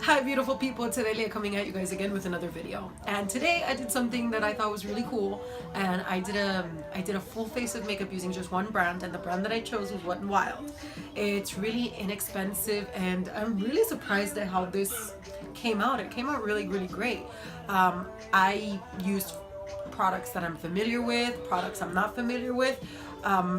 Hi beautiful people, today Leah coming at you guys again with another video. And today I did something that I thought was really cool, and I did a full face of makeup using just one brand, and the brand that I chose was Wet n Wild. It's really inexpensive and I'm really surprised at how this came out. It came out really great. I used products that I'm familiar with, products I'm not familiar with.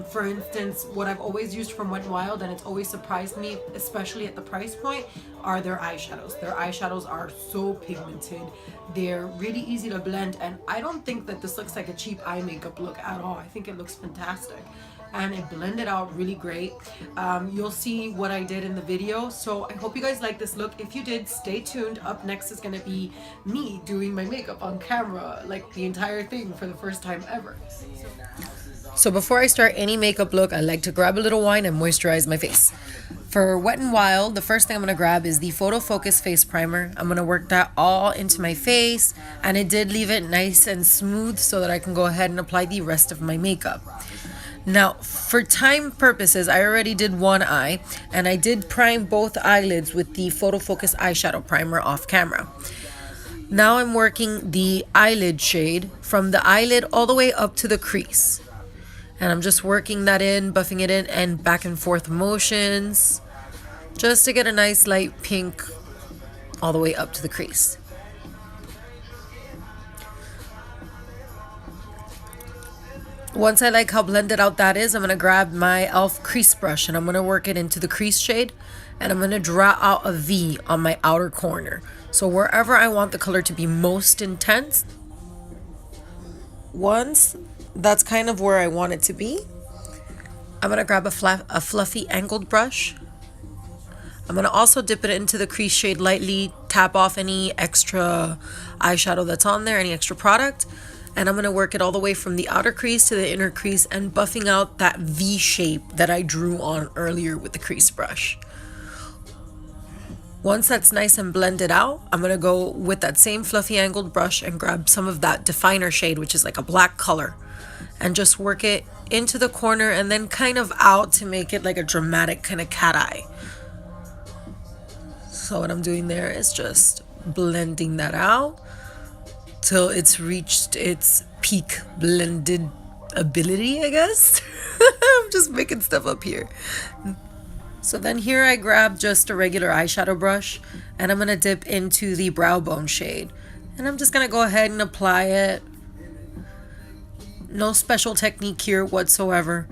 For instance, what I've always used from Wet n Wild, and it's always surprised me, especially at the price point, are their eyeshadows. Their eyeshadows are so pigmented. They're really easy to blend, and I don't think that this looks like a cheap eye makeup look at all. I think it looks fantastic. And it blended out really great. You'll see what I did in the video, so I hope you guys like this look. If you did, stay tuned. Up next is gonna be me doing my makeup on camera, like the entire thing for the first time ever. So before I start any makeup look, I like to grab a little wine and moisturize my face. For Wet n Wild, the first thing I'm going to grab is the PhotoFocus face primer. I'm going to work that all into my face, and it did leave it nice and smooth so that I can go ahead and apply the rest of my makeup. Now, for time purposes, I already did one eye, and I did prime both eyelids with the PhotoFocus eyeshadow primer off camera. Now I'm working the eyelid shade from the eyelid all the way up to the crease. And I'm just working that in, buffing it in, and back and forth motions, just to get a nice light pink all the way up to the crease. Once I like how blended out that is, I'm going to grab my e.l.f. crease brush and I'm going to work it into the crease shade, and I'm going to draw out a V on my outer corner. So wherever I want the color to be most intense, once that's kind of where I want it to be, I'm going to grab a fluffy angled brush. I'm going to also dip it into the crease shade lightly, tap off any extra eyeshadow that's on there, any extra product, and I'm going to work it all the way from the outer crease to the inner crease and buffing out that V shape that I drew on earlier with the crease brush. Once that's nice and blended out, I'm going to go with that same fluffy angled brush and grab some of that definer shade, which is like a black color, and just work it into the corner and then kind of out to make it like a dramatic kind of cat eye. So what I'm doing there is just blending that out till it's reached its peak blended ability, I guess. I'm just making stuff up here. So then here I grab just a regular eyeshadow brush, and I'm going to dip into the brow bone shade. And I'm just going to go ahead and apply it. No special technique here whatsoever.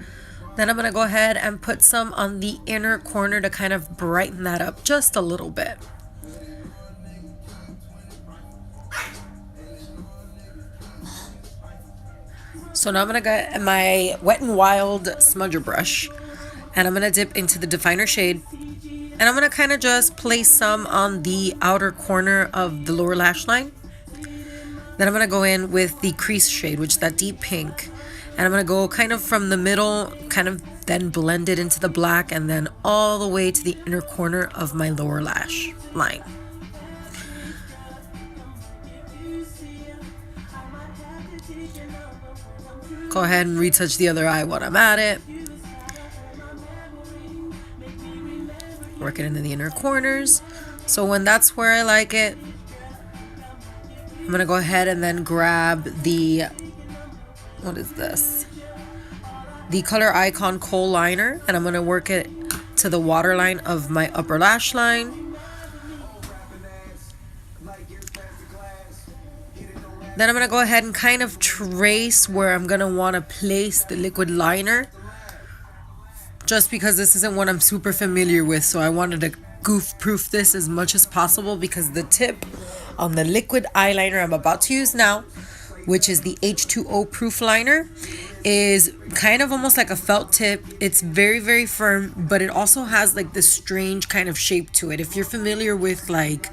Then I'm going to go ahead and put some on the inner corner to kind of brighten that up just a little bit. So now I'm going to get my Wet n Wild smudger brush, and I'm going to dip into the definer shade, and I'm going to kind of just place some on the outer corner of the lower lash line. Then I'm going to go in with the crease shade, which is that deep pink, and I'm going to go kind of from the middle, kind of then blend it into the black, and then all the way to the inner corner of my lower lash line. Go ahead and retouch the other eye while I'm at it. Work it into the inner corners. So when that's where I like it, I'm going to go ahead and then grab the, what is this? The Coloricon kohl liner, and I'm going to work it to the waterline of my upper lash line. Then I'm going to go ahead and kind of trace where I'm going to want to place the liquid liner, just because this isn't what I'm super familiar with, so I wanted to goof-proof this as much as possible, because the tip on the liquid eyeliner I'm about to use now, which is the H2O proof liner, is kind of almost like a felt tip. It's very firm, but it also has like this strange kind of shape to it. If you're familiar with like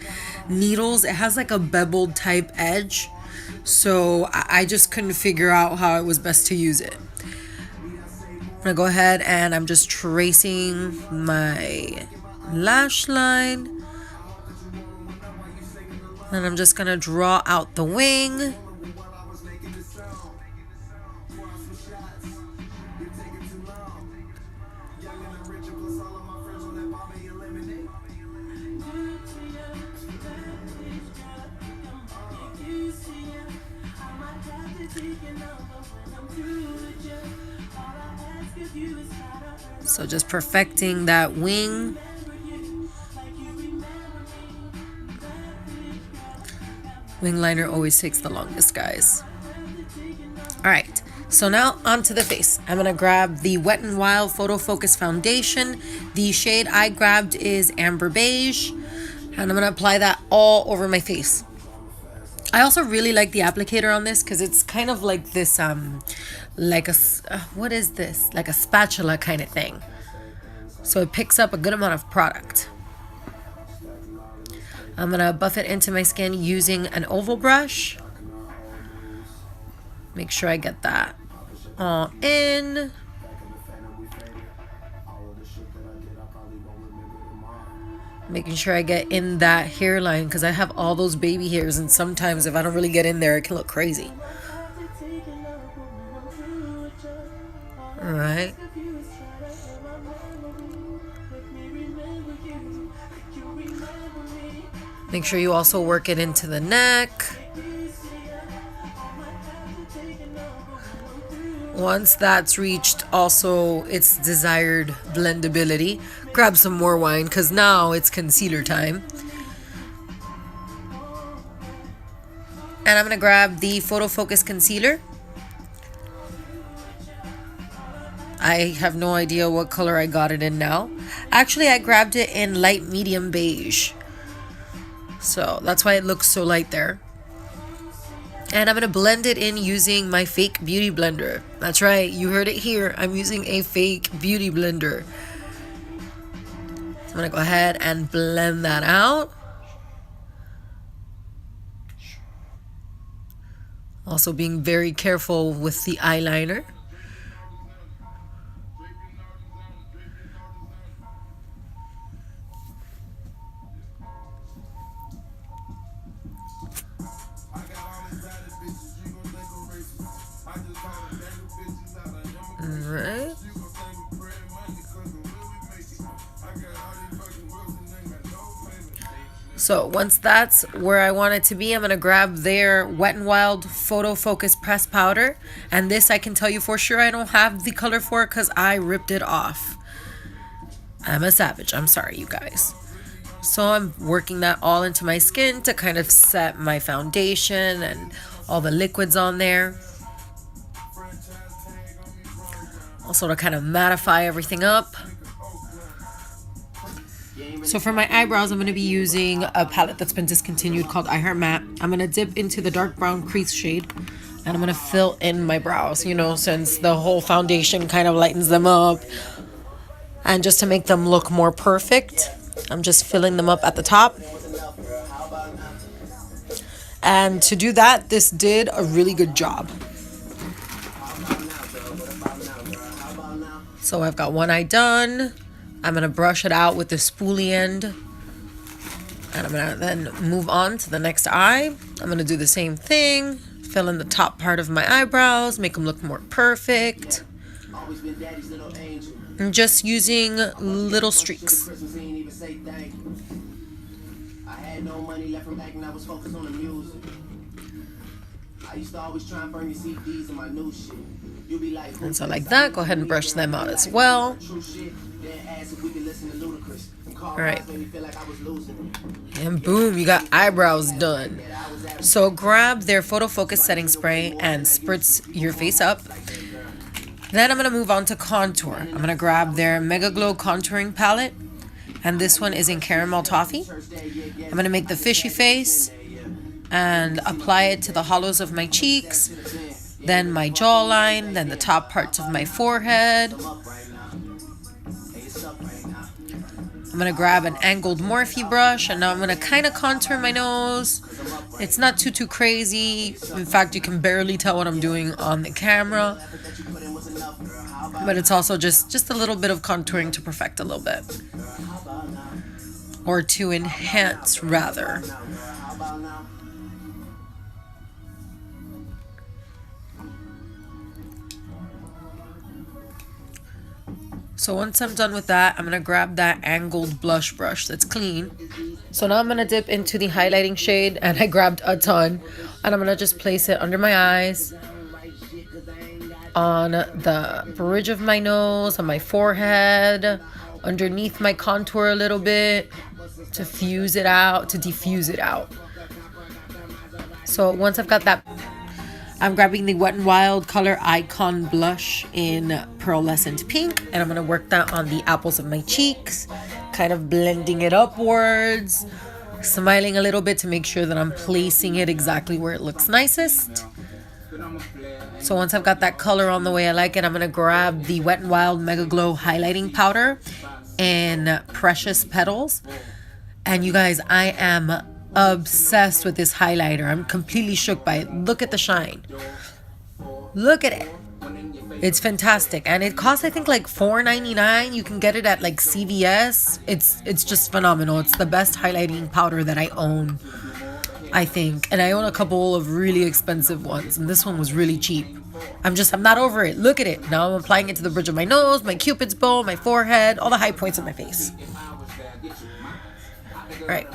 needles, it has like a beveled type edge. So I just couldn't figure out how it was best to use it. I'm gonna go ahead and I'm just tracing my lash line. And I'm just gonna draw out the wing. So just perfecting that wing. Wing liner always takes the longest, guys. All right, so now onto the face. I'm gonna grab the Wet n Wild PhotoFocus foundation. The shade I grabbed is Amber Beige, and I'm gonna apply that all over my face. I also really like the applicator on this because it's kind of like this, like a, what is this? Like a spatula kind of thing. So it picks up a good amount of product. I'm gonna buff it into my skin using an oval brush. Make sure I get that all in. Making sure I get in that hairline because I have all those baby hairs, and sometimes if I don't really get in there, it can look crazy. All right. Make sure you also work it into the neck. Once that's reached also its desired blendability, grab some more wine because now it's concealer time. And I'm going to grab the PhotoFocus concealer. I have no idea what color I got it in now. Actually, I grabbed it in light medium beige. So that's why it looks so light there. And I'm going to blend it in using my fake beauty blender. That's right, you heard it here. I'm using a fake beauty blender. So I'm going to go ahead and blend that out. Also being very careful with the eyeliner. Alright. So once that's where I want it to be, I'm going to grab their Wet n Wild PhotoFocus pressed powder. And this I can tell you for sure I don't have the color for it because I ripped it off. I'm a savage. I'm sorry, you guys. So I'm working that all into my skin to kind of set my foundation and all the liquids on there. Also to kind of mattify everything up. So for my eyebrows, I'm going to be using a palette that's been discontinued called I Heart Matte. I'm going to dip into the dark brown crease shade. And I'm going to fill in my brows, you know, since the whole foundation kind of lightens them up. And just to make them look more perfect, I'm just filling them up at the top. And to do that, this did a really good job. So I've got one eye done. I'm going to brush it out with the spoolie end. And I'm going to then move on to the next eye. I'm going to do the same thing. Fill in the top part of my eyebrows. Make them look more perfect. I'm just using little streaks. And so like that, go ahead and brush them out as well. Alright. And boom, you got eyebrows done. So grab their PhotoFocus setting spray and spritz your face up. Then I'm going to move on to contour. I'm going to grab their Megaglow contouring palette. And this one is in caramel toffee. I'm going to make the fishy face and apply it to the hollows of my cheeks, then my jawline, then the top parts of my forehead. I'm going to grab an angled Morphe brush, and now I'm going to kind of contour my nose. It's not too crazy. In fact, you can barely tell what I'm doing on the camera. But it's also just a little bit of contouring to perfect a little bit. Or to enhance, rather. So once I'm done with that, I'm going to grab that angled blush brush that's clean. So now I'm going to dip into the highlighting shade, and I grabbed a ton. And I'm going to just place it under my eyes. on the bridge of my nose, on my forehead, underneath my contour a little bit to diffuse it out. So once I've got that, I'm grabbing the Wet n Wild Color Icon Blush in Pearlescent Pink, and I'm going to work that on the apples of my cheeks, kind of blending it upwards, smiling a little bit to make sure that I'm placing it exactly where it looks nicest. So once I've got that color on the way I like it, I'm going to grab the Wet n Wild Megaglow Highlighting Powder in Precious Petals. And you guys, I am obsessed with this highlighter. I'm completely shook by it. Look at the shine. Look at it. It's fantastic. And it costs, I think, like $4.99. You can get it at like CVS. It's just phenomenal. It's the best highlighting powder that I own, I think. And I own a couple of really expensive ones, and this one was really cheap. I'm not over it. Look at it. Now I'm applying it to the bridge of my nose, my cupid's bow, my forehead, all the high points of my face. All right.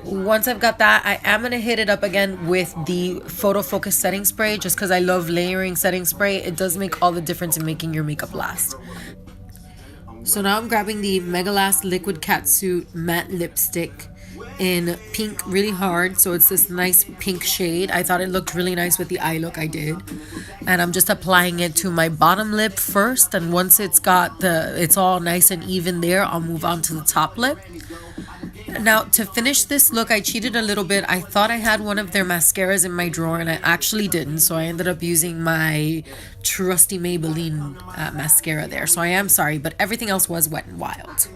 Once I've got that, I am going to hit it up again with the PhotoFocus setting spray, just because I love layering setting spray. It does make all the difference in making your makeup last. So now I'm grabbing the Mega Last Liquid Catsuit Matte Lipstick in pink, really hard. So it's this nice pink shade. I thought it looked really nice with the eye look I did. And I'm just applying it to my bottom lip first. And once it's all nice and even there, I'll move on to the top lip. Now, to finish this look, I cheated a little bit. I thought I had one of their mascaras in my drawer, and I actually didn't. So I ended up using my trusty Maybelline mascara there. So I am sorry, but everything else was Wet n Wild.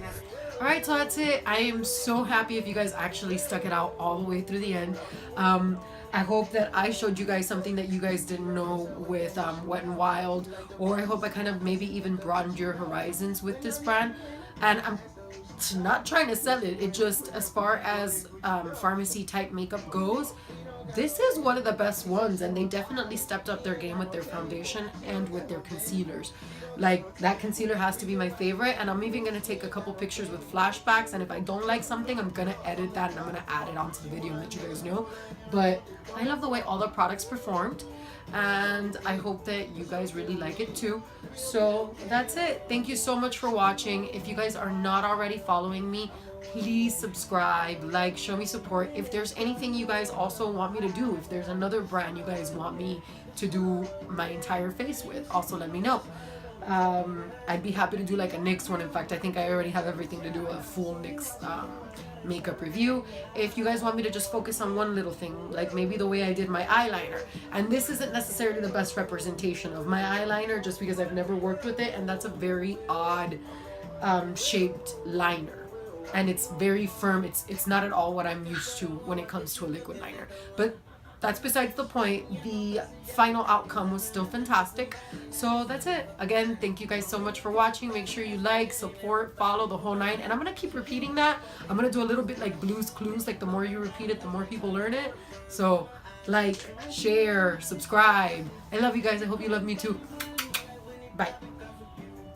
Alright, so that's it. I am so happy if you guys actually stuck it out all the way through the end. I hope that I showed you guys something that you guys didn't know with Wet n Wild. Or I hope I kind of maybe even broadened your horizons with this brand. And I'm not trying to sell it. It just, as far as pharmacy type makeup goes, this is one of the best ones, and they definitely stepped up their game with their foundation and with their concealers. Like, that concealer has to be my favorite, and I'm even gonna take a couple pictures with flashbacks, and if I don't like something, I'm gonna edit that and I'm gonna add it onto the video and let you guys know. But I love the way all the products performed, and I hope that you guys really like it too. So that's it. Thank you so much for watching. If you guys are not already following me, please subscribe, like, show me support. If there's anything you guys also want me to do, if there's another brand you guys want me to do my entire face with, also let me know. I'd be happy to do like a NYX one. In fact, I think I already have everything to do a full NYX makeup review. If you guys want me to just focus on one little thing, like maybe the way I did my eyeliner, and this isn't necessarily the best representation of my eyeliner just because I've never worked with it, and that's a very odd shaped liner, and it's very firm. It's not at all what I'm used to when it comes to a liquid liner, but that's besides the point. The final outcome was still fantastic. So that's it. Again, thank you guys so much for watching. Make sure you like, support, follow, the whole nine. And I'm going to keep repeating that. I'm going to do a little bit like Blue's Clues. Like, the more you repeat it, the more people learn it. So like, share, subscribe. I love you guys. I hope you love me too. Bye.